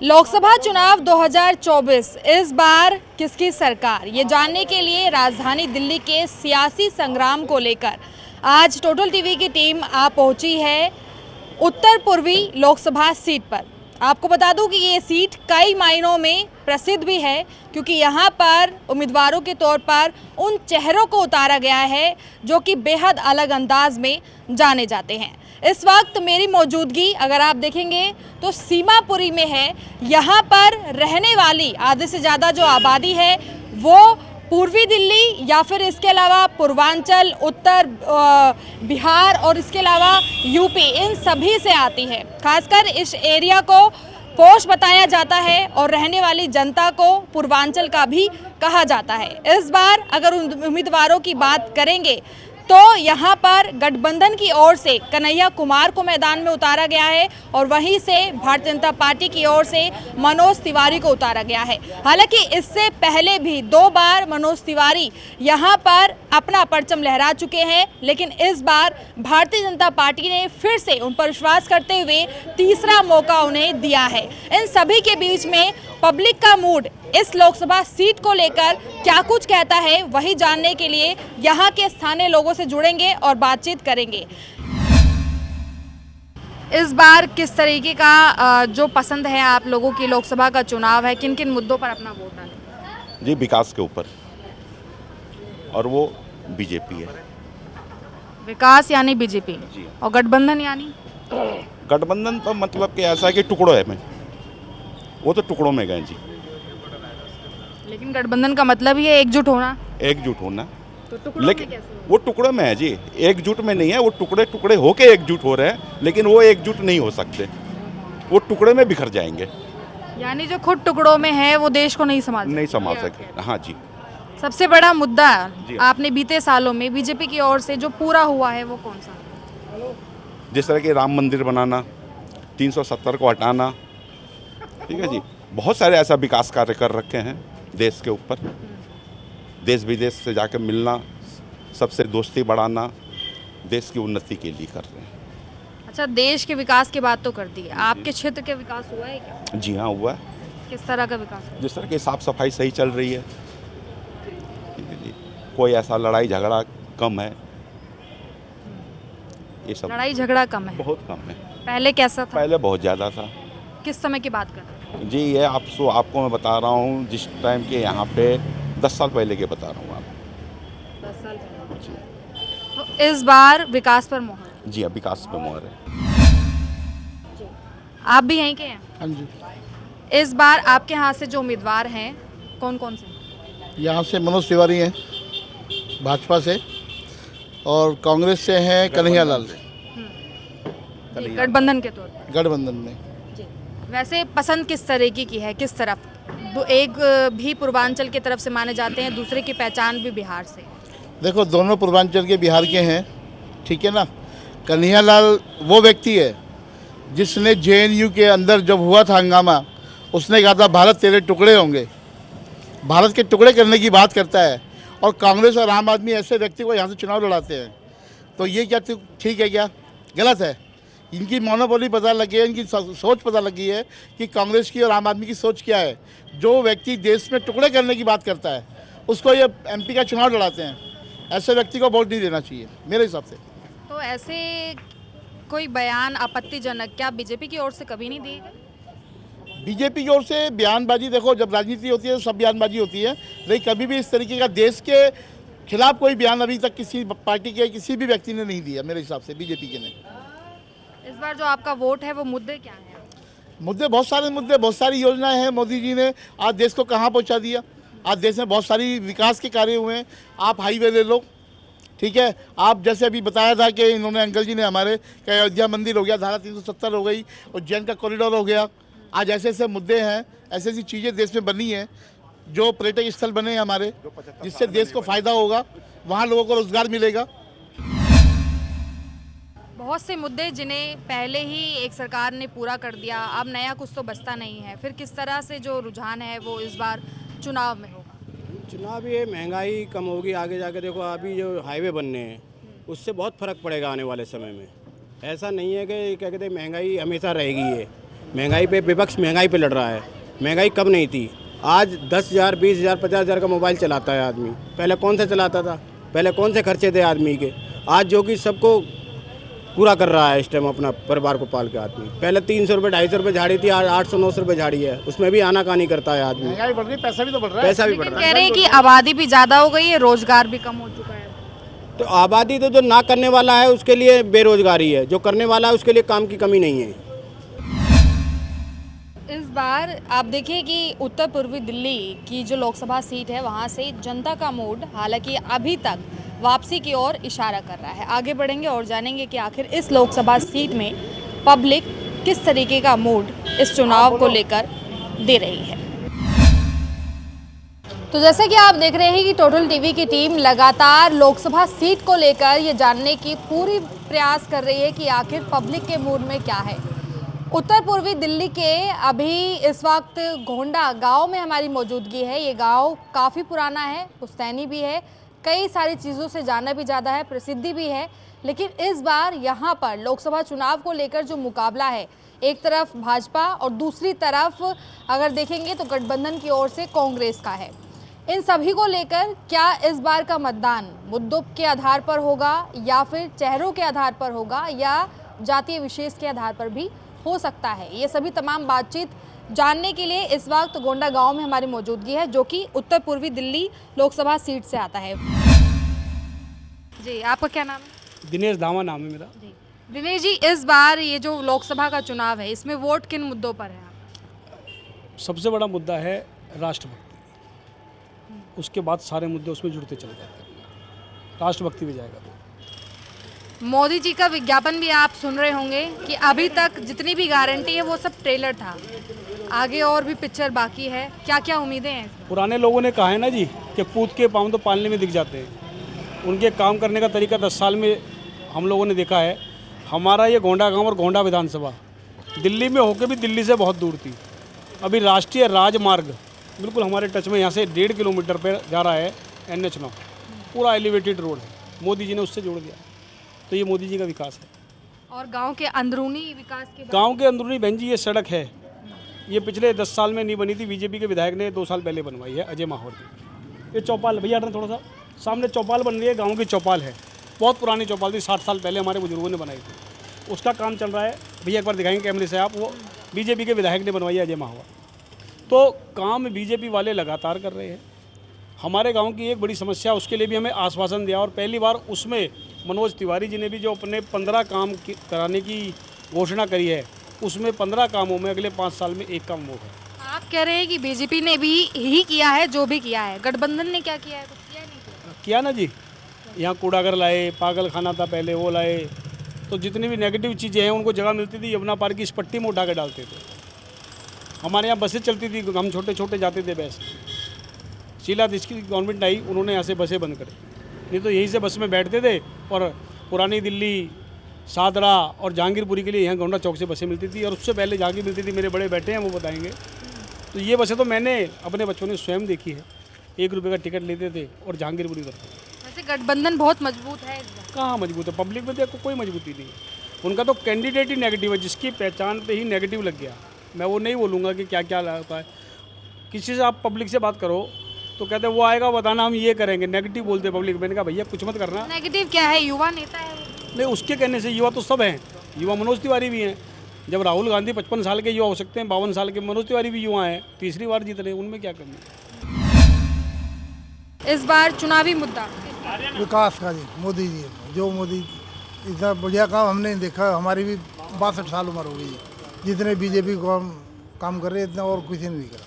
लोकसभा चुनाव 2024 इस बार किसकी सरकार, ये जानने के लिए राजधानी दिल्ली के सियासी संग्राम को लेकर आज टोटल टीवी की टीम आ पहुंची है उत्तर पूर्वी लोकसभा सीट पर। आपको बता दूं कि ये सीट कई मायनों में प्रसिद्ध भी है, क्योंकि यहाँ पर उम्मीदवारों के तौर पर उन चेहरों को उतारा गया है जो कि बेहद अलग अंदाज में जाने जाते हैं। इस वक्त मेरी मौजूदगी अगर आप देखेंगे तो सीमापुरी में है। यहाँ पर रहने वाली आधे से ज़्यादा जो आबादी है वो पूर्वी दिल्ली या फिर इसके अलावा पूर्वांचल, उत्तर बिहार और इसके अलावा यूपी, इन सभी से आती है। खासकर इस एरिया को पोश बताया जाता है और रहने वाली जनता को पूर्वांचल का भी कहा जाता है। इस बार अगर उम्मीदवारों की बात करेंगे तो यहाँ पर गठबंधन की ओर से कन्हैया कुमार को मैदान में उतारा गया है और वहीं से भारतीय जनता पार्टी की ओर से मनोज तिवारी को उतारा गया है। हालांकि इससे पहले भी 2 बार मनोज तिवारी यहाँ पर अपना परचम लहरा चुके हैं, लेकिन इस बार भारतीय जनता पार्टी ने फिर से उन पर विश्वास करते हुए तीसरा मौका उन्हें दिया है। इन सभी के बीच में पब्लिक का मूड इस लोकसभा सीट को लेकर क्या कुछ कहता है, वही जानने के लिए यहाँ के स्थानीय लोगों से जुड़ेंगे और बातचीत करेंगे। इस बार किस तरीके का जो पसंद है आप लोगों की लोकसभा का चुनाव है, किन किन मुद्दों पर अपना वोट है? जी, विकास के ऊपर, और वो बीजेपी है। विकास यानी बीजेपी, और गठबंधन यानी? गठबंधन तो मतलब कि ऐसा है कि टुकड़ों है में, वो तो टुकड़ों में गए जी। लेकिन गठबंधन का मतलब ही है एकजुट होना। एकजुट होना, तो टुकड़ों लेकिन में कैसे होगा? वो टुकड़ों में है जी, एकजुट में नहीं है। वो टुकड़े टुकड़े होके एकजुट हो रहे हैं, लेकिन वो एकजुट नहीं हो सकते, वो टुकड़े में बिखर जाएंगे। यानी जो खुद टुकड़ों में है वो देश को नहीं संभाल सके। हाँ जी। सबसे बड़ा मुद्दा जी। आपने बीते सालों में बीजेपी की ओर से जो पूरा हुआ है वो कौन सा? जिस तरह के राम मंदिर बनाना, 370 को हटाना, ठीक है जी। बहुत सारे ऐसा विकास कार्य कर रखे हैं देश के ऊपर। देश विदेश से जाकर मिलना, सबसे दोस्ती बढ़ाना, देश की उन्नति के लिए कर रहे हैं। अच्छा, देश के विकास की बात तो कर दी, आपके क्षेत्र के विकास हुआ है क्या? जी हाँ, हुआ है। किस तरह का विकास हुआ? जिस तरह की साफ सफाई सही चल रही है, ठीक है जी। कोई ऐसा लड़ाई झगड़ा कम है, ये सब लड़ाई झगड़ा कम है? बहुत कम है। पहले कैसा था? पहले बहुत ज़्यादा था किस समय की बात कर रहे हैं? जी। ये आपको मैं बता रहा हूँ जिस टाइम के यहाँ पे 10 साल पहले के बता रहा हूँ आप। 10 साल पहले जी। तो इस बार विकास पर मोहर? जी, विकास पे मोहर है। आप भी यहीं के हैं? हाँ जी। इस बार आपके यहाँ से जो उम्मीदवार हैं कौन कौन से? यहाँ से मनोज तिवारी हैं भाजपा से, और कांग्रेस से हैं कन्हैया लाल गठबंधन के तौर पर? गठबंधन में। वैसे पसंद किस तरीके की है, किस तरफ? एक भी पूर्वांचल की तरफ से माने जाते हैं, दूसरे की पहचान भी बिहार से। देखो, दोनों पूर्वांचल के बिहार के हैं, ठीक है ना। कन्हैया लाल वो व्यक्ति है जिसने जेएनयू के अंदर जब हुआ था हंगामा, उसने कहा था भारत तेरे टुकड़े होंगे, भारत के टुकड़े करने की बात करता है। और कांग्रेस और आम आदमी ऐसे व्यक्ति को यहाँ से चुनाव लड़ाते हैं, तो ये क्या ठीक है क्या? गलत है। इनकी मोनोपोली पता लगी है, इनकी सोच पता लगी है कि कांग्रेस की और आम आदमी की सोच क्या है। जो व्यक्ति देश में टुकड़े करने की बात करता है उसको ये एमपी का चुनाव लड़ाते हैं, ऐसे व्यक्ति को वोट नहीं देना चाहिए मेरे हिसाब से। तो ऐसे कोई बयान आपत्तिजनक क्या बीजेपी की ओर से कभी नहीं दिए गए? बीजेपी की ओर से बयानबाजी, देखो जब राजनीति होती है तो सब बयानबाजी होती है, लेकिन कभी भी इस तरीके का देश के खिलाफ कोई बयान अभी तक किसी पार्टी के किसी भी व्यक्ति ने नहीं दिया मेरे हिसाब से, बीजेपी के ने। इस बार जो आपका वोट है वो मुद्दे क्या हैं? मुद्दे बहुत सारे, बहुत सारी योजनाएं हैं। मोदी जी ने आज देश को कहाँ पहुँचा दिया। आज देश में बहुत सारी विकास के कार्य हुए हैं। आप हाईवे ले लो, ठीक है। आप जैसे अभी बताया था कि इन्होंने, अंकल जी ने हमारे, कि अयोध्या मंदिर हो गया, धारा 370 हो गई, उज्जैन का कॉरिडोर हो गया। आज ऐसे ऐसे मुद्दे हैं, ऐसी ऐसी चीज़ें देश में बनी हैं जो पर्यटक स्थल बने हैं हमारे, जिससे देश को फ़ायदा होगा, वहाँ लोगों को रोज़गार मिलेगा। बहुत से मुद्दे जिन्हें पहले ही एक सरकार ने पूरा कर दिया, अब नया कुछ तो बचता नहीं है। फिर किस तरह से जो रुझान है वो इस बार चुनाव में होगा? चुनाव, ये महंगाई कम होगी आगे जाके। देखो अभी जो हाईवे बनने हैं उससे बहुत फ़र्क पड़ेगा आने वाले समय में। ऐसा नहीं है कि क्या कहते हैं महंगाई हमेशा रहेगी। महंगाई पे विपक्ष महंगाई पे लड़ रहा है। महंगाई कब नहीं थी। आज 10,000, 20,000, 50,000 का मोबाइल चलाता है आदमी। पहले कौन सा चलाता था? पहले कौन से खर्चे थे आदमी के? आज जो कि सबको पूरा कर रहा है इस टाइम अपना परिवार को पाल के आदमी। पहले 300 रुपये 250 रुपये झाड़ी थी, आज 800-900 रुपये झाड़ी है। उसमें भी आनाकानी करता है आदमी। महंगाई बढ़ रही, पैसा भी तो बढ़ रहा है। पैसा भी बढ़ लेकिन रहा है। कह रहे हैं कि आबादी भी ज़्यादा हो गई है, रोजगार भी कम हो चुका है। तो आबादी तो जो ना करने वाला है उसके लिए बेरोजगारी है, जो करने वाला है उसके लिए काम की कमी नहीं है। इस बार आप देखिए कि उत्तर पूर्वी दिल्ली की जो लोकसभा सीट है वहाँ से जनता का मूड हालांकि अभी तक वापसी की ओर इशारा कर रहा है। आगे बढ़ेंगे और जानेंगे कि आखिर इस लोकसभा सीट में पब्लिक किस तरीके का मूड इस चुनाव को लेकर दे रही है। तो जैसे कि आप देख रहे हैं कि टोटल टीवी की टीम लगातार लोकसभा सीट को लेकर ये जानने की पूरी प्रयास कर रही है कि आखिर पब्लिक के मूड में क्या है। उत्तर पूर्वी दिल्ली के अभी इस वक्त गोंडा गांव में हमारी मौजूदगी है। ये गांव काफ़ी पुराना है, पुश्तैनी भी है, कई सारी चीज़ों से जाना भी ज़्यादा है, प्रसिद्धि भी है। लेकिन इस बार यहाँ पर लोकसभा चुनाव को लेकर जो मुकाबला है, एक तरफ भाजपा और दूसरी तरफ अगर देखेंगे तो गठबंधन की ओर से कांग्रेस का है। इन सभी को लेकर क्या इस बार का मतदान मुद्दों के आधार पर होगा या फिर चेहरों के आधार पर होगा या जातीय विशेष के आधार पर भी हो सकता है, ये सभी तमाम बातचीत जानने के लिए इस वक्त गोंडा गांव में हमारी मौजूदगी है, जो कि उत्तर पूर्वी दिल्ली लोकसभा सीट से आता है। जी, आपका क्या नाम है? दिनेश धामा नाम है मेरा। जी दिनेश जी, इस बार ये जो लोकसभा का चुनाव है इसमें वोट किन मुद्दों पर है? सबसे बड़ा मुद्दा है राष्ट्रभक्ति, उसके बाद सारे मुद्दे उसमें जुड़ते चले जाते हैं। राष्ट्रभक्ति भी जाएगा तो मोदी जी का विज्ञापन भी आप सुन रहे होंगे कि अभी तक जितनी भी गारंटी है वो सब ट्रेलर था, आगे और भी पिक्चर बाकी है। क्या क्या उम्मीदें हैं? पुराने लोगों ने कहा है ना जी कि पूत के पाँव तो पालने में दिख जाते हैं। उनके काम करने का तरीका 10 साल में हम लोगों ने देखा है। हमारा ये गोंडा गांव और गोंडा विधानसभा दिल्ली में होकर भी दिल्ली से बहुत दूर थी। अभी राष्ट्रीय राजमार्ग बिल्कुल हमारे टच में, यहाँ से 1.5 किलोमीटर पर जा रहा है। NH 9 पूरा एलिवेटेड रोड है, मोदी जी ने उससे जोड़ दिया। तो ये मोदी जी का विकास है। और गांव के अंदरूनी विकास के गांव के अंदरूनी बहन जी, ये सड़क है, ये पिछले 10 साल में नहीं बनी थी। बीजेपी के विधायक ने 2 साल पहले बनवाई है, अजय माहौर की। ये चौपाल भैया थोड़ा सा सामने चौपाल बन रही है, गांव की चौपाल है, बहुत पुरानी चौपाल थी, 60 साल पहले हमारे बुजुर्गों ने बनाई थी। उसका काम चल रहा है भैया, एक बार दिखाएंगे कैमरे से आप। वो बीजेपी के विधायक ने बनवाई है, अजय माहौर। तो काम बीजेपी वाले लगातार कर रहे हैं। हमारे गांव की एक बड़ी समस्या, उसके लिए भी हमें आश्वासन दिया और पहली बार उसमें मनोज तिवारी जी ने भी जो अपने 15 काम कराने की घोषणा करी है, उसमें 15 कामों में अगले 5 साल में एक काम वो है। आप कह रहे हैं कि बीजेपी ने भी ही किया है जो भी किया है, गठबंधन ने क्या किया है? कुछ किया नहीं किया ना जी, यहाँ कूड़ागर लाए, पागल खाना था पहले वो लाए। तो जितनी भी नेगेटिव चीज़ें हैं उनको जगह मिलती थी, यमुना पार की इस पट्टी में उठा के डालते थे। हमारे यहाँ बसें चलती थी, हम छोटे छोटे जाते थे बस। शीला दीक्षित की गवर्नमेंट आई, उन्होंने यहाँ से बसें बंद कर दी, नहीं तो यहीं से बस में बैठते थे और पुरानी दिल्ली, सादरा और जहांगीरपुरी के लिए यहाँ गोंडा चौक से बसें मिलती थी। और उससे पहले जहाँ की मिलती थी, मेरे बड़े बेटे हैं वो बताएंगे। तो ये बसें तो मैंने अपने बच्चों ने स्वयं देखी है। 1 रुपये का टिकट लेते थे और जहांगीरपुरी करते थे। वैसे गठबंधन बहुत मजबूत है इस बार। कहाँ मजबूत है? पब्लिक में देखो कोई मजबूती नहीं है। उनका तो कैंडिडेट ही नेगेटिव है, जिसकी पहचान पे ही नेगेटिव लग गया। मैं वो नहीं बोलूँगा कि क्या क्या होता है। किसी से आप पब्लिक से बात करो तो कहते हैं वो आएगा बताना हम ये करेंगे, नेगेटिव बोलते पब्लिक। मैंने कहा भैया कुछ मत करना। नेगेटिव क्या है? युवा नेता है वो। नहीं, उसके कहने से युवा तो सब हैं। युवा मनोज तिवारी भी हैं। जब राहुल गांधी 55 साल के युवा हो सकते हैं, 52 साल के मनोज तिवारी भी युवा हैं, तीसरी बार जीत रहे हैं, उनमें क्या कमी है? इस बार चुनावी मुद्दा विकास का जी, मोदी जी। जो मोदी इतना बढ़िया काम हमने नहीं देखा। हमारी भी 62 साल उम्र हो गई है, जितने बीजेपी को हम काम कर रहे हैं इतना और किसी ने नहीं करा।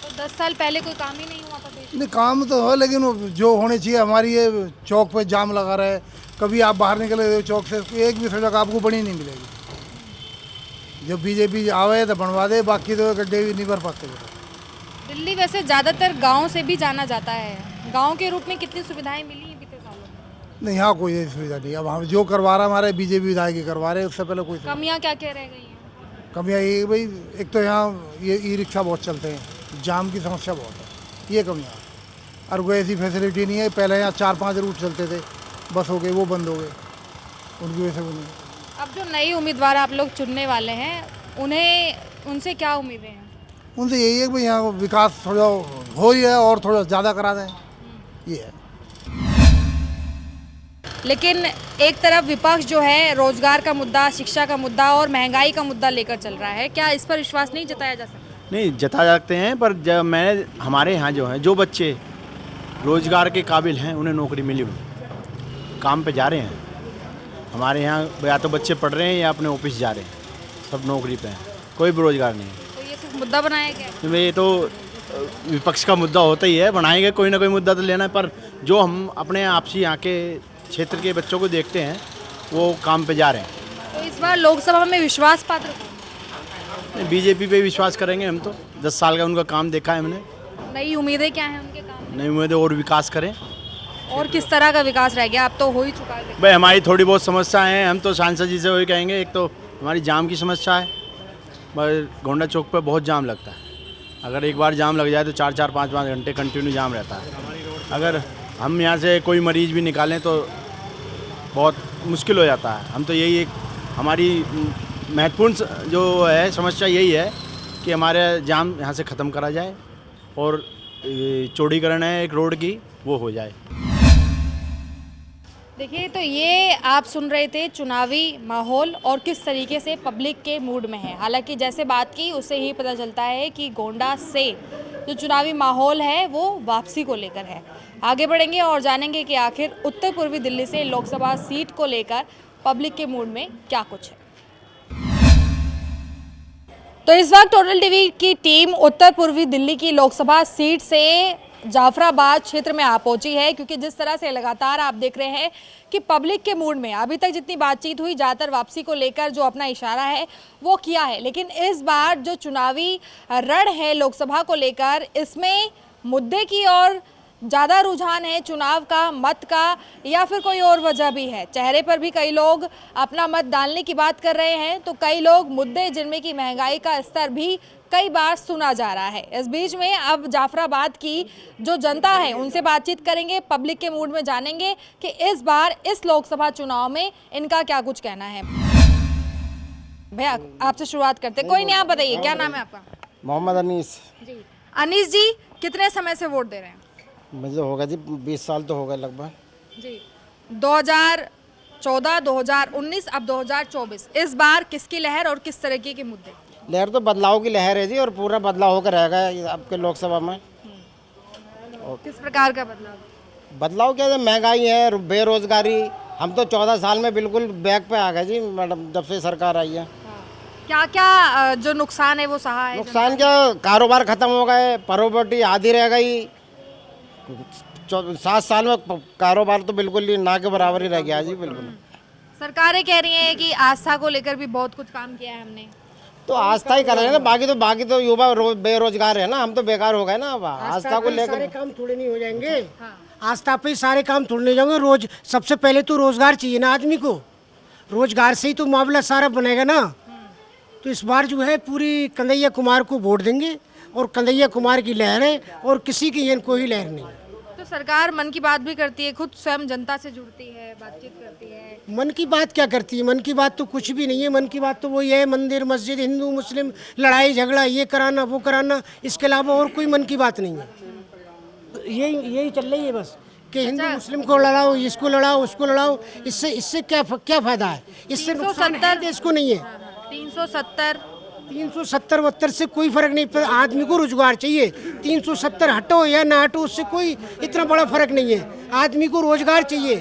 तो 10 साल पहले कोई काम ही नहीं हुआ था देश में। नहीं, काम तो हो, लेकिन वो जो होने चाहिए। हमारी ये चौक पे जाम लगा रहा है, कभी आप बाहर निकले चौक से एक भी सड़क आपको बनी नहीं मिलेगी। जब बीजेपी आवे तो बनवा दे, बाकी तो गड्ढे भी नहीं भर पाते। दिल्ली वैसे ज़्यादातर गांव से भी जाना जाता है, गांव के रूप में कितनी सुविधाएं मिली हैं बीते सालों में? नहीं, यहाँ कोई ऐसी सुविधा नहीं। अब हम जो करवा रहा हमारे बीजेपी विधायक ही करवा रहे हैं, उससे पहले कोई कमियां क्या क्या रह गई हैं? कमियाँ ये भाई, एक तो यहाँ ये ई-रिक्शा बहुत चलते हैं, जाम की समस्या बहुत है, ये कमियाँ। और कोई ऐसी फैसिलिटी नहीं है। पहले यहाँ 4-5 रूट चलते थे, बस हो गए, वो बंद हो गए, उनकी वजह से वो नहीं। अब जो नई उम्मीदवार आप लोग चुनने वाले हैं, उन्हें उनसे क्या उम्मीदें हैं? उनसे यही है कि भाई यहाँ विकास थोड़ा हो ही है और थोड़ा ज़्यादा करा दें, ये है। लेकिन एक तरफ विपक्ष जो है रोजगार का मुद्दा, शिक्षा का मुद्दा और महंगाई का मुद्दा लेकर चल रहा है, क्या इस पर विश्वास नहीं जताया जा सकता? नहीं जता सकते हैं, पर जब मैं हमारे यहाँ जो हैं जो बच्चे रोजगार के काबिल हैं उन्हें नौकरी मिली हुई काम पे जा रहे हैं। हमारे यहाँ या तो बच्चे पढ़ रहे हैं या अपने ऑफिस जा रहे हैं, सब नौकरी पे हैं, कोई बेरोजगार नहीं है। तो ये सिर्फ मुद्दा बनाया गया है? तो ये तो विपक्ष का मुद्दा होता ही है, बनाएंगे कोई ना कोई मुद्दा तो लेना है, पर जो हम अपने आपसी यहाँ के क्षेत्र के बच्चों को देखते हैं वो काम पे जा रहे हैं। तो इस बार लोकसभा में विश्वास पात्र कौन? बीजेपी पे विश्वास करेंगे हम तो, 10 साल का उनका काम देखा है हमने। नई उम्मीदें क्या हैं उनके काम? नई उम्मीदें और विकास करें। और किस तरह का विकास रह गया? अब तो हो ही चुका है। भाई हमारी थोड़ी बहुत समस्या है, हम तो सांसद जी से वही कहेंगे। एक तो हमारी जाम की समस्या है, बस गोंडा चौक पे बहुत जाम लगता है। अगर एक बार जाम लग जाए तो 4-4, 5-5 घंटे कंटिन्यू जाम रहता है। अगर हम यहाँ से कोई मरीज भी निकालें तो बहुत मुश्किल हो जाता है। हम तो यही एक हमारी महत्वपूर्ण जो है समस्या यही है कि हमारे जाम यहाँ से ख़त्म करा जाए और चौड़ीकरण है एक रोड की वो हो जाए। देखिए, तो ये आप सुन रहे थे चुनावी माहौल और किस तरीके से पब्लिक के मूड में है। हालांकि जैसे बात की उससे ही पता चलता है कि गोंडा से जो चुनावी माहौल है वो वापसी को लेकर है। आगे बढ़ेंगे और जानेंगे कि आखिर उत्तर पूर्वी दिल्ली से लोकसभा सीट को लेकर पब्लिक के मूड में क्या कुछ है। तो इस वक्त टोटल टीवी की टीम उत्तर पूर्वी दिल्ली की लोकसभा सीट से जाफराबाद क्षेत्र में आ पहुंची है, क्योंकि जिस तरह से लगातार आप देख रहे हैं कि पब्लिक के मूड में अभी तक जितनी बातचीत हुई ज़्यादातर वापसी को लेकर जो अपना इशारा है वो किया है, लेकिन इस बार जो चुनावी रण है लोकसभा को लेकर, इसमें मुद्दे की ओर ज़्यादा रुझान है, चुनाव का, मत का, या फिर कोई और वजह भी है। चेहरे पर भी कई लोग अपना मत डालने की बात कर रहे हैं, तो कई लोग मुद्दे जिनमें कि महंगाई का स्तर भी कई बार सुना जा रहा है। इस बीच में अब जाफराबाद की जो जनता है उनसे बातचीत करेंगे, पब्लिक के मूड में जानेंगे कि इस बार इस लोकसभा चुनाव में इनका क्या कुछ कहना है। भैया आपसे शुरुआत करते हैं। कोई नहीं, आप बताइए क्या नाम है आपका? मोहम्मद अनीस। जी अनीस जी, कितने समय से वोट दे रहे हैं? मुझे होगा जी 20 साल तो होगा लगभग जी। 2014, 2019, अब 2024, इस बार किसकी लहर और किस तरीके के मुद्दे? लहर तो बदलाव की लहर है जी, और पूरा बदलाव होकर रहेगा आपके लोकसभा में। किस प्रकार का बदलाव? बदलाव क्या है, महंगाई है, बेरोजगारी। हम तो 14 साल में बिल्कुल बैक पे आ गए जी मैडम, जब से सरकार आई है। क्या क्या जो नुकसान है वो सहा है? नुकसान क्या, कारोबार खत्म हो गए, प्रॉपर्टी आधी रह गई। 7 साल में कारोबार तो बिल्कुल ही ना के बराबर ही रह गया जी, बिल्कुल। सरकारें कह रही हैं कि आस्था को लेकर भी बहुत कुछ काम किया है हमने। तो आस्था ही कर रहे हैं ना, बाकी तो युवा बेरोजगार है ना, हम तो बेकार हो गए ना। अब आस्था को लेकर सारे काम थोड़े नहीं हो जाएंगे। आस्था पे सारे काम थोड़े नहीं जाएंगे। रोज सबसे पहले तो रोजगार चाहिए ना आदमी को, रोजगार से ही तो मामला सारा बनेगा ना। तो इस बार जो है पूरी कन्हैया कुमार को वोट देंगे, और कन्हैया कुमार की लहर है, और किसी की ये कोई लहर नहीं। तो सरकार मन की बात भी करती है, खुद स्वयं जनता से जुड़ती है, बातचीत करती है। मन की बात क्या करती है? मन की बात तो कुछ भी नहीं है। मन की बात तो वही है, मंदिर मस्जिद, हिंदू मुस्लिम लड़ाई झगड़ा, ये कराना वो कराना, इसके अलावा और कोई मन की बात नहीं है। यही चल रही है बस कि हिंदू मुस्लिम को लड़ाओ, इसको लड़ाओ, उसको लड़ाओ। इससे क्या फायदा है? इससे नुकसान है देश को नहीं है। 370 से कोई फर्क नहीं पड़ता। आदमी को रोजगार चाहिए। 370 हटो या ना हटो, उससे कोई इतना बड़ा फर्क नहीं है। आदमी को रोजगार चाहिए।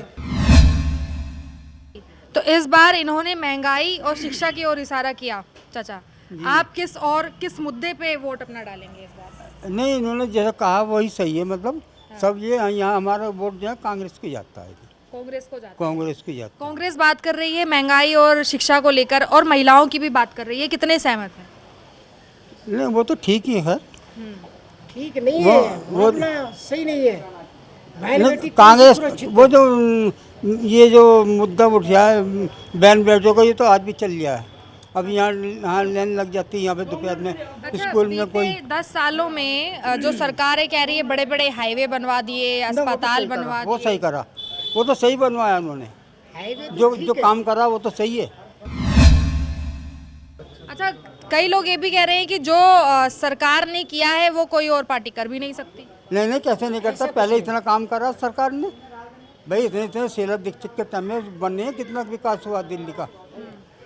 तो इस बार इन्होंने महंगाई और शिक्षा की ओर इशारा किया। चाचा, आप किस मुद्दे पे वोट अपना डालेंगे इस बार? नहीं, इन्होंने जैसा कहा वही सही है। मतलब सब ये यहाँ हमारा वोट जो है कांग्रेस को जाता है। कांग्रेस को जाता है। कांग्रेस को जाता है। कांग्रेस बात कर रही है महंगाई और शिक्षा को लेकर, और महिलाओं की भी बात कर रही है, कितने सहमत हैं? नहीं, वो तो ठीक ही है। ठीक नहीं है, मामला सही नहीं है। कांग्रेस वो जो ये जो मुद्दा उठाया है बहन बेटों का, ये तो आज भी चल गया है। अब यहाँ लाइन लग जाती है यहाँ पे दोपहर में। स्कूल में कोई 10 सालों में जो सरकारें कह रही है बड़े बड़े हाईवे बनवा दिए, अस्पताल बनवा दिए। वो सही करा, वो तो सही बनवाया उन्होंने। जो काम करा वो तो सही है। अच्छा, कई लोग ये भी कह रहे हैं कि जो सरकार ने किया है वो कोई और पार्टी कर भी नहीं सकती। नहीं नहीं, कैसे नहीं करता, पहले इतना काम करा सरकार ने भाई, इतने इतने शीला दीक्षित के टाइम में बने हैं, कितना विकास हुआ दिल्ली का।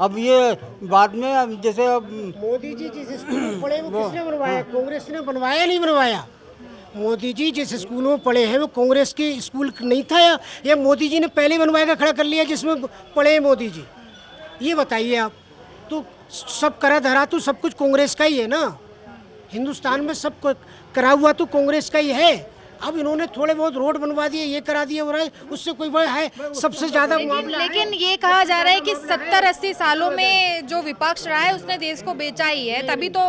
अब ये बाद में अब जैसे अब मोदी जी जिस स्कूल में पढ़े वो किसने बनवाया? कांग्रेस ने बनवाया नहीं बनवाया? मोदी जी जिस स्कूल में पढ़े हैं वो कांग्रेस की स्कूल नहीं था या मोदी जी ने पहले बनवाया खड़ा कर लिया जिसमें पढ़े हैं मोदी जी? ये बताइए आप। तो सब करा धरा तो सब कुछ कांग्रेस का ही है ना, हिंदुस्तान में सब करा हुआ तो कांग्रेस का ही है। अब इन्होंने थोड़े बहुत रोड बनवा दिए, ये करा दिए, हो रहा है, उससे कोई बड़ा है सबसे ज्यादा लेकिन ये कहा जा रहा है कि 70-80 सालों में जो विपक्ष रहा है उसने देश को बेचा ही है, तभी तो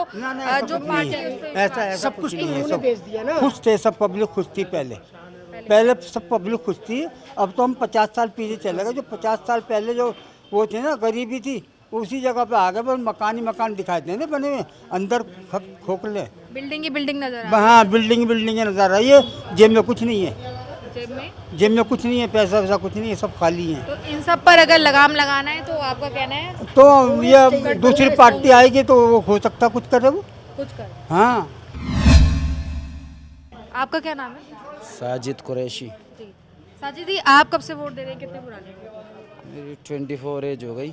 जो पार्टी ऐसा सब कुछ तो नहीं है, उन्होंने सब बेच दिया ना। खुश थे, सब पब्लिक खुश थी पहले सब पब्लिक खुश थी। अब तो हम 50 साल पीछे चले गए। जो 50 साल पहले जो वो थे ना, गरीबी थी, उसी जगह पे आ गए। बस मकान ही मकान दिखाई देने बने हुए, अंदर खोखले बिल्डिंग ही बिल्डिंग नजर आ हाँ, बिल्डिंग नजर आ रही है। जेब में कुछ नहीं है, जेब में कुछ नहीं है, पैसा वैसा कुछ नहीं है, सब खाली है। तो इन सब पर अगर लगाम लगाना है तो आपका कहना है तो ये दूसरी पार्टी आएगी तो वो हो सकता कुछ करे, वो कुछ कर। हाँ। आपका क्या नाम है? साजिद कुरैशी। साजिद जी, आप कब से वोट दे रहे हैं? कितने पुराने? मेरी 24 एज हो गई,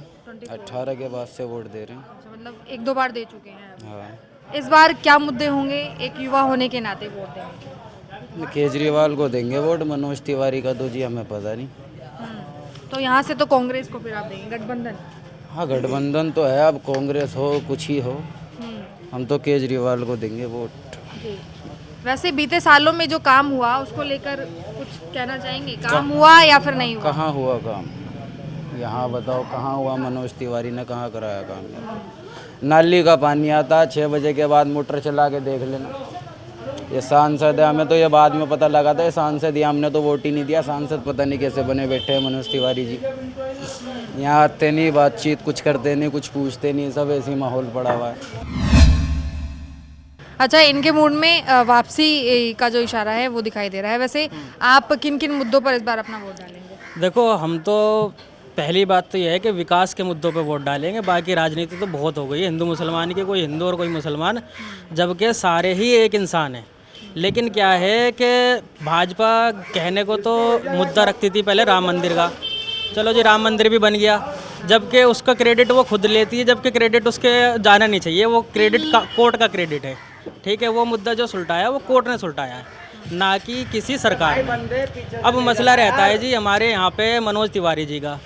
18 के बाद से वोट दे रहे हैं। अच्छा, मतलब 1-2 बार दे चुके हैं। हाँ, इस बार क्या मुद्दे होंगे एक युवा होने के नाते वोट देंगे? केजरीवाल को देंगे वोट, मनोज तिवारी का तो जी हमें पता नहीं। तो यहाँ से तो कांग्रेस को फिर आप देंगे, गठबंधन? हाँ, गठबंधन तो है, अब कांग्रेस हो कुछ ही हो, हम तो केजरीवाल को देंगे वोट। जी। वैसे बीते सालों में जो काम हुआ उसको लेकर कुछ कहना चाहेंगे? काम हुआ या फिर नहीं हुआ? कहाँ हुआ काम? यहाँ बताओ कहाँ हुआ? मनोज तिवारी ने कहाँ कराया काम? नाली का पानी आता 6 बजे के बाद, मोटर चला के देख लेना। ये सांसद है, हमें तो ये बाद में पता लगा था ये सांसद, या हमने तो वोट ही नहीं दिया। सांसद पता नहीं कैसे बने बैठे हैं मनोज तिवारी जी। यहाँ आते नहीं, बातचीत कुछ करते नहीं, कुछ पूछते नहीं, सब ऐसे ही माहौल पड़ा हुआ है। अच्छा, इनके मूड में वापसी का जो इशारा है वो दिखाई दे रहा है। वैसे आप किन किन मुद्दों पर इस बार अपना वोट डालेंगे? देखो, हम तो पहली बात तो यह है कि विकास के मुद्दों पे वोट डालेंगे। बाकी राजनीति तो बहुत हो गई है हिंदू मुसलमान की, कोई हिंदू और कोई मुसलमान, जबकि सारे ही एक इंसान हैं। लेकिन क्या है कि भाजपा कहने को तो मुद्दा रखती थी पहले राम मंदिर का, चलो जी राम मंदिर भी बन गया, जबकि उसका क्रेडिट वो खुद लेती है, जबकि क्रेडिट उसके जाना नहीं चाहिए, वो क्रेडिट का कोर्ट का क्रेडिट है। ठीक है, वो मुद्दा जो सुलटाया वो कोर्ट ने सुलटाया है, ना कि किसी सरकार ने। अब मसला रहता है जी हमारे यहाँ पे मनोज तिवारी जी का।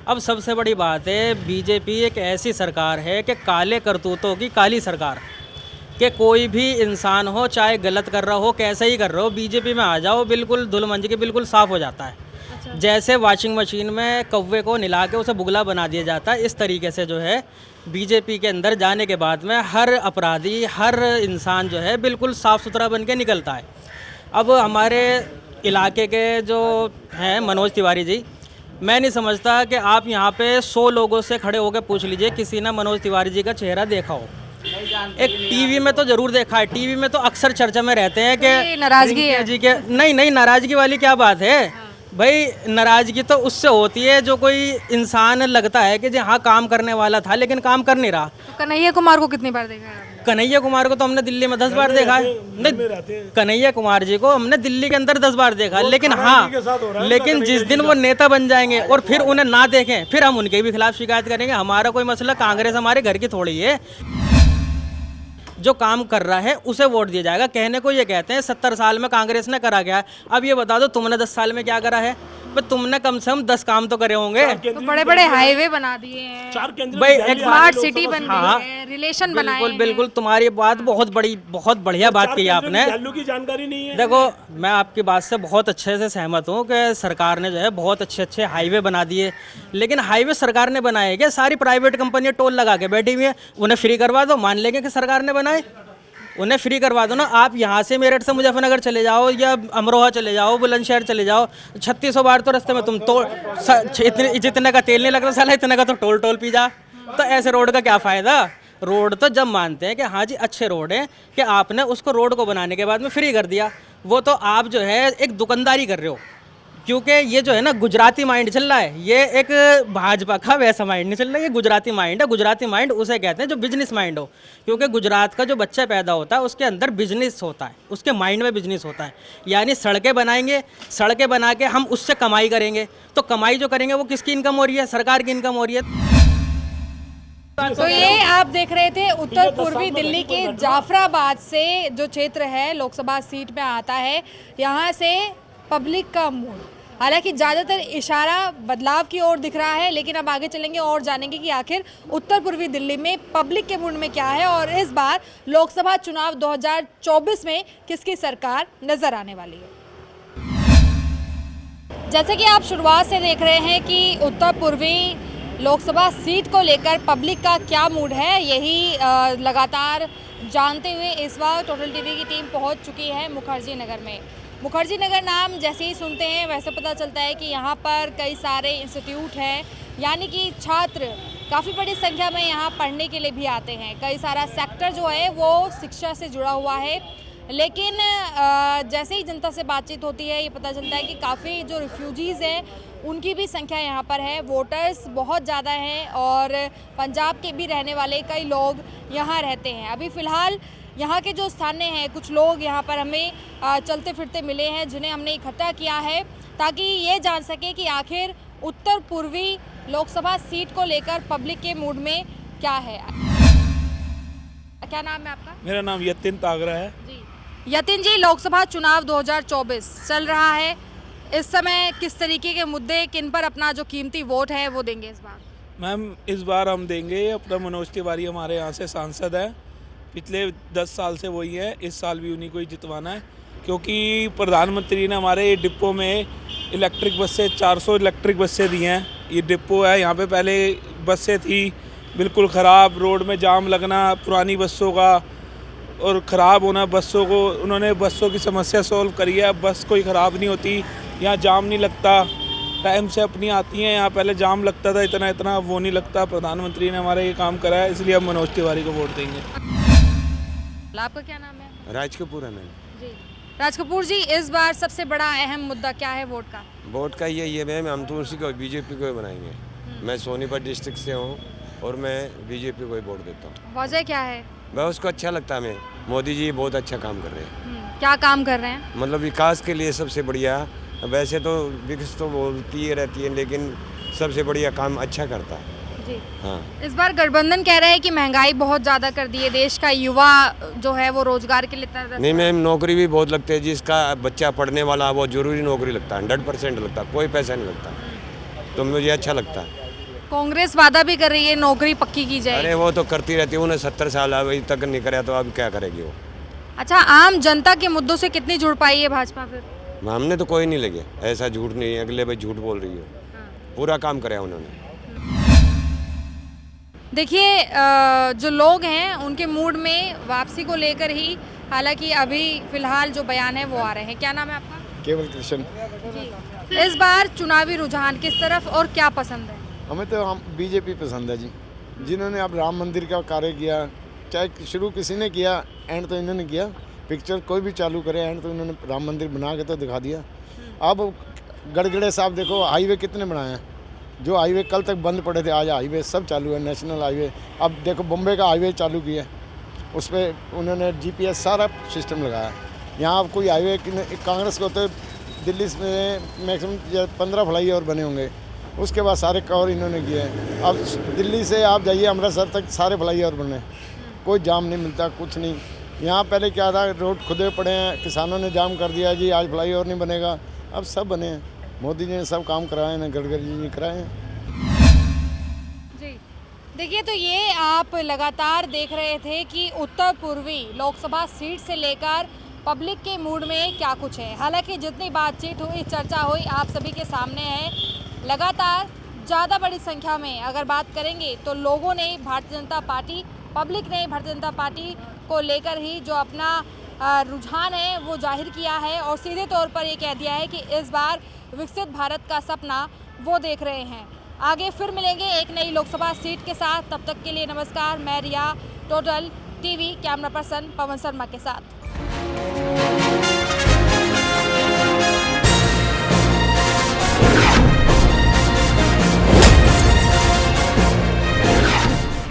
अब सबसे बड़ी बात है, बीजेपी एक ऐसी सरकार है कि काले करतूतों की काली सरकार, कि कोई भी इंसान हो चाहे गलत कर रहा हो, कैसे ही कर रहा हो, बीजेपी में आ जाओ बिल्कुल धुलमंज के बिल्कुल साफ़ हो जाता है। जैसे वॉशिंग मशीन में कौवे को निला के उसे बुगला बना दिया जाता है, इस तरीके से जो है बीजेपी के अंदर जाने के बाद में हर अपराधी, हर इंसान जो है बिल्कुल साफ़ सुथरा बन के निकलता है। अब हमारे इलाके के जो हैं मनोज तिवारी जी, मैं नहीं समझता कि आप यहाँ पे 100 लोगों से खड़े होकर पूछ लीजिए किसी ने मनोज तिवारी जी का चेहरा देखा हो। एक टीवी में तो जरूर देखा है, टीवी में तो अक्सर चर्चा में रहते हैं कि नाराजगी है जी के। नहीं, नाराजगी वाली क्या बात है भाई? नाराजगी तो उससे होती है जो कोई इंसान लगता है कि जी हाँ काम करने वाला था लेकिन काम कर नहीं रहा। तो कन्हैया कुमार को कितनी बार देखा है आपने? कन्हैया कुमार को तो हमने दिल्ली में 10 बार देखा है। नहीं, कन्हैया कुमार जी को हमने दिल्ली के अंदर 10 बार देखा, लेकिन हाँ, लेकिन जिस दिन वो नेता बन जाएंगे और फिर उन्हें ना देखें, फिर हम उनके भी खिलाफ शिकायत करेंगे। हमारा कोई मसला, कांग्रेस हमारे घर की थोड़ी है। जो काम कर रहा है उसे वोट दिया जाएगा। कहने को ये कहते हैं 70 साल में कांग्रेस ने करा क्या है। अब ये बता दो तुमने 10 साल में क्या करा है? पर तुमने कम से कम 10 काम तो करे होंगे। तो बड़े बड़े हाईवे बना दिए हैं, भाई एक स्मार्ट सिटी बन गई है, रिलेशन बनाए हैं। बिल्कुल तुम्हारी बात बहुत बढ़िया बात की आपने। की जानकारी नहीं है। देखो, मैं आपकी बात से बहुत अच्छे से सहमत हूँ कि सरकार ने जो है बहुत अच्छे हाईवे बना दिए, लेकिन हाईवे सरकार ने बनाए क्या? सारी प्राइवेट कंपनियां टोल लगा के बैठी हुई हैं। उन्हें फ्री करवा दो, मान लेंगे कि सरकार ने बनाए, उन्हें फ्री करवा दो ना। आप यहाँ से मेरठ से मुजफ्फरनगर चले जाओ या अमरोहा चले जाओ, बुलंदशहर चले जाओ, 3600 बार तो रास्ते में तुम जितने का तेल नहीं लगता साला, इतने का तो टोल पी जा। तो ऐसे रोड का क्या फ़ायदा? रोड तो जब मानते हैं कि हाँ जी अच्छे रोड हैं, कि आपने उसको रोड को बनाने के बाद में फ्री कर दिया, वो तो आप जो है एक दुकानदारी कर रहे हो। क्योंकि ये जो है ना गुजराती माइंड चल रहा है, ये एक भाजपा का वैसा माइंड नहीं चल रहा है, ये गुजराती माइंड है। गुजराती माइंड उसे कहते हैं जो बिजनेस माइंड हो, क्योंकि गुजरात का जो बच्चा पैदा होता है उसके अंदर बिजनेस होता है, उसके माइंड में बिजनेस होता है। यानी सड़कें बनाएंगे, सड़कें बना के हम उससे कमाई करेंगे, तो कमाई जो करेंगे वो किसकी इनकम हो रही है? सरकार की इनकम हो रही है। तो ये आप देख रहे थे उत्तर पूर्वी दिल्ली के जाफराबाद से जो क्षेत्र है लोकसभा सीट में आता है, यहाँ से पब्लिक का मूड, हालांकि ज़्यादातर इशारा बदलाव की ओर दिख रहा है, लेकिन अब आगे चलेंगे और जानेंगे कि आखिर उत्तर पूर्वी दिल्ली में पब्लिक के मूड में क्या है और इस बार लोकसभा चुनाव 2024 में किसकी सरकार नजर आने वाली है। जैसे कि आप शुरुआत से देख रहे हैं कि उत्तर पूर्वी लोकसभा सीट को लेकर पब्लिक का क्या मूड है, यही लगातार जानते हुए इस बार टोटल टीवी की टीम पहुंच चुकी है मुखर्जी नगर में। मुखर्जी नगर नाम जैसे ही सुनते हैं वैसे पता चलता है कि यहाँ पर कई सारे इंस्टीट्यूट हैं, यानी कि छात्र काफ़ी बड़ी संख्या में यहाँ पढ़ने के लिए भी आते हैं। कई सारा सेक्टर जो है वो शिक्षा से जुड़ा हुआ है, लेकिन जैसे ही जनता से बातचीत होती है ये पता चलता है कि काफ़ी जो रिफ्यूजीज़ हैं उनकी भी संख्या यहाँ पर है, वोटर्स बहुत ज़्यादा हैं और पंजाब के भी रहने वाले कई लोग यहाँ रहते हैं। अभी फ़िलहाल यहाँ के जो स्थानीय हैं कुछ लोग यहाँ पर हमें चलते फिरते मिले हैं, जिन्हें हमने इकट्ठा किया है ताकि ये जान सके कि आखिर उत्तर पूर्वी लोकसभा सीट को लेकर पब्लिक के मूड में क्या है। क्या नाम है आपका? मेरा नाम यतिन तागरा है जी। यतिन जी, लोकसभा चुनाव 2024 चल रहा है, इस समय किस तरीके के मुद्दे, किन पर अपना जो कीमती वोट है वो देंगे इस बार? मैम, इस बार हम देंगे अपना मनोज तिवारी, हमारे यहाँ से सांसद है, पिछले 10 साल से वही है, इस साल भी उन्हीं को ही जितवाना है, क्योंकि प्रधानमंत्री ने हमारे डिपो में इलेक्ट्रिक बसें 400 इलेक्ट्रिक बसें दी हैं। ये डिपो है, यहाँ पे पहले बसें थी बिल्कुल ख़राब, रोड में जाम लगना पुरानी बसों का और ख़राब होना बसों को, उन्होंने बसों की समस्या सॉल्व करी है। अब बस कोई ख़राब नहीं होती, यहाँ जाम नहीं लगता, टाइम से अपनी आती हैं। यहाँ पहले जाम लगता था इतना, वो नहीं लगता। प्रधानमंत्री ने हमारा ये काम करा है, इसलिए हम मनोज तिवारी को वोट देंगे। आपका क्या नाम है? राज कपूर है मैम जी। राज कपूर जी, इस बार सबसे बड़ा अहम मुद्दा क्या है वोट का? वोट का ये मैम, हम तो उसी को बीजेपी को ही बनाएंगे। मैं सोनीपत डिस्ट्रिक्ट से हूँ और मैं बीजेपी को ही वोट देता हूँ। वजह क्या है? मैं उसको अच्छा लगता है, हमें मोदी जी बहुत अच्छा काम कर रहे हैं। क्या काम कर रहे हैं? मतलब विकास के लिए सबसे बढ़िया, वैसे तो विकास तो बोलती रहती है लेकिन सबसे बढ़िया काम अच्छा करता है जी। हाँ। इस बार गठबंधन कह रहा है कि महंगाई बहुत ज़्यादा कर दी है, देश का युवा जो है वो रोजगार के लिए तरस नहीं मैम, नौकरी भी बहुत लगती है, जिसका बच्चा पढ़ने वाला वो जरूरी नौकरी लगता है, 100% लगता है, कोई पैसा नहीं लगता, तो मुझे अच्छा लगता है। कांग्रेस वादा भी कर रही है नौकरी पक्की की जाए। अरे वो तो करती रहती है, उन्हें 70 साल अभी तक नहीं कराया तो अब क्या करेगी वो। अच्छा, आम जनता के मुद्दों से कितनी जुड़ पाई है भाजपा फिर? हमने तो कोई नहीं लगे, ऐसा झूठ नहीं है, अगले भाई झूठ बोल रही है, पूरा काम कराया उन्होंने। देखिए, जो लोग हैं उनके मूड में वापसी को लेकर ही, हालांकि अभी फिलहाल जो बयान है वो आ रहे हैं। क्या नाम है आपका? केवल कृष्ण जी। इस बार चुनावी रुझान किस तरफ और क्या पसंद है? हमें तो हम बीजेपी पसंद है जी, जिन्होंने अब राम मंदिर का कार्य किया, चाहे शुरू किसी ने किया, एंड तो इन्होंने किया। पिक्चर कोई भी चालू करे, एंड तो इन्होंने राम मंदिर बना के तो दिखा दिया। अब गड़गड़े साहब देखो, हाईवे कितने बनाए हैं, जो हाईवे कल तक बंद पड़े थे आज हाईवे सब चालू है, नेशनल हाईवे। अब देखो बम्बई का हाईवे चालू किया, उस पर उन्होंने GPS सारा सिस्टम लगाया। यहाँ अब कोई हाईवे कांग्रेस को तो दिल्ली में मैक्सिमम 15 फ्लाईओवर बने होंगे, उसके बाद सारे कवर इन्होंने किए हैं। अब दिल्ली से आप जाइए अमृतसर तक सारे फ्लाईओवर बने, कोई जाम नहीं मिलता, कुछ नहीं। यहाँ पहले क्या था, रोड खुदे पड़े हैं, किसानों ने जाम कर दिया जी आज फ्लाईओवर नहीं बनेगा, अब सब बने हैं। मोदी जी ने सब काम कराए हैं, गडकरी जी ने कराए हैं जी। देखिए, तो ये आप लगातार देख रहे थे कि उत्तर पूर्वी लोकसभा सीट से लेकर पब्लिक के मूड में क्या कुछ है। हालांकि जितनी बातचीत हुई, चर्चा हुई, आप सभी के सामने है। लगातार ज़्यादा बड़ी संख्या में अगर बात करेंगे तो लोगों ने भारतीय जनता पार्टी, पब्लिक ने भारतीय जनता पार्टी को लेकर ही जो अपना रुझान है वो जाहिर किया है और सीधे तौर पर ये कह दिया है कि इस बार विकसित भारत का सपना वो देख रहे हैं। आगे फिर मिलेंगे एक नई लोकसभा सीट के साथ, तब तक के लिए नमस्कार। मैं रिया, total TV camera person Pawan Sharma के साथ।